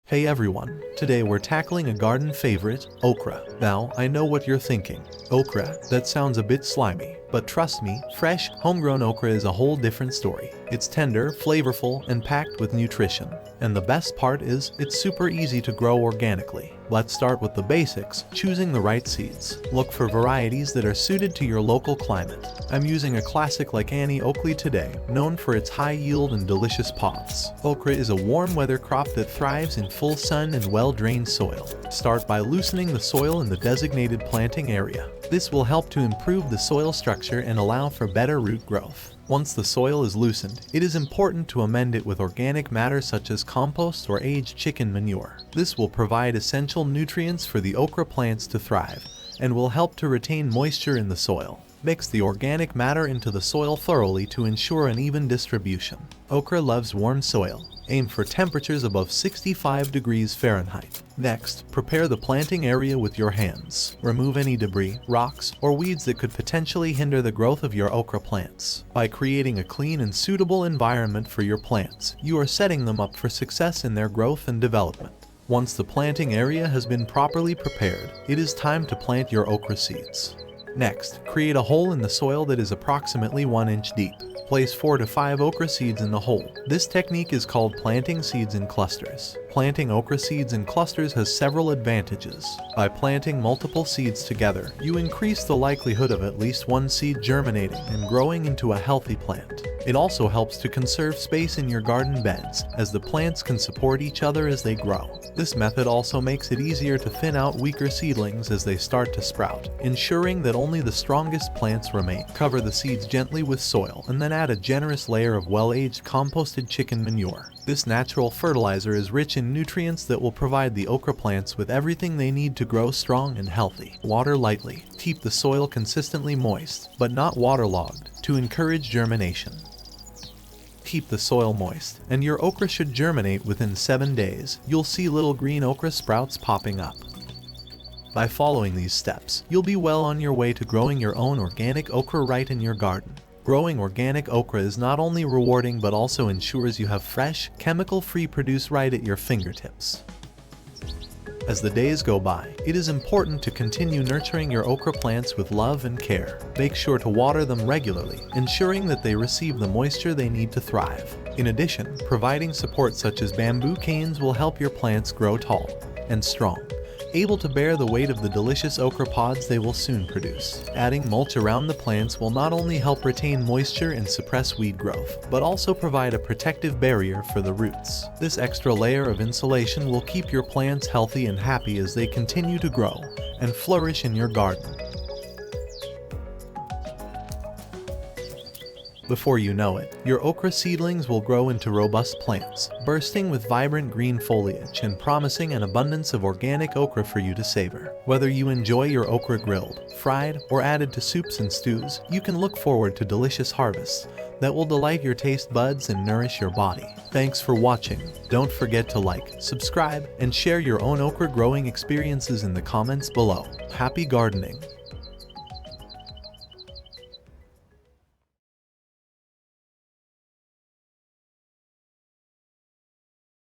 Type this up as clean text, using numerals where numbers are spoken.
Hey everyone, today we're tackling a garden favorite, okra. Now, I know what you're thinking. Okra, that sounds a bit slimy, but trust me, fresh, homegrown okra is a whole different story. It's tender, flavorful, and packed with nutrition. And the best part is, it's super easy to grow organically. Let's start with the basics, choosing the right seeds. Look for varieties that are suited to your local climate. I'm using a classic like Annie Oakley today, known for its high yield and delicious pods. Okra is a warm weather crop that thrives in full sun and well-drained soil. Start by loosening the soil in the designated planting area. This will help to improve the soil structure and allow for better root growth. Once the soil is loosened, it is important to amend it with organic matter such as compost or aged chicken manure. This will provide essential nutrients for the okra plants to thrive and will help to retain moisture in the soil. Mix the organic matter into the soil thoroughly to ensure an even distribution. Okra loves warm soil. Aim for temperatures above 65 degrees Fahrenheit. Next, prepare the planting area with your hands. Remove any debris, rocks, or weeds that could potentially hinder the growth of your okra plants. By creating a clean and suitable environment for your plants, you are setting them up for success in their growth and development. Once the planting area has been properly prepared, it is time to plant your okra seeds. Next, create a hole in the soil that is approximately 1 inch deep. Place 4 to 5 okra seeds in the hole. This technique is called planting seeds in clusters. Planting okra seeds in clusters has several advantages. By planting multiple seeds together, you increase the likelihood of at least one seed germinating and growing into a healthy plant. It also helps to conserve space in your garden beds, as the plants can support each other as they grow. This method also makes it easier to thin out weaker seedlings as they start to sprout, ensuring that only the strongest plants remain. Cover the seeds gently with soil and then add a generous layer of well-aged composted chicken manure. This natural fertilizer is rich in nutrients that will provide the okra plants with everything they need to grow strong and healthy. Water lightly. Keep the soil consistently moist, but not waterlogged, to encourage germination. Keep the soil moist, and your okra should germinate within 7 days. You'll see little green okra sprouts popping up. By following these steps, you'll be well on your way to growing your own organic okra right in your garden. Growing organic okra is not only rewarding but also ensures you have fresh, chemical-free produce right at your fingertips. As the days go by, it is important to continue nurturing your okra plants with love and care. Make sure to water them regularly, ensuring that they receive the moisture they need to thrive. In addition, providing support such as bamboo canes will help your plants grow tall and strong, able to bear the weight of the delicious okra pods they will soon produce. Adding mulch around the plants will not only help retain moisture and suppress weed growth, but also provide a protective barrier for the roots. This extra layer of insulation will keep your plants healthy and happy as they continue to grow and flourish in your garden. Before you know it, your okra seedlings will grow into robust plants, bursting with vibrant green foliage and promising an abundance of organic okra for you to savor. Whether you enjoy your okra grilled, fried, or added to soups and stews, you can look forward to delicious harvests that will delight your taste buds and nourish your body. Thanks for watching. Don't forget to like, subscribe, and share your own okra growing experiences in the comments below. Happy gardening!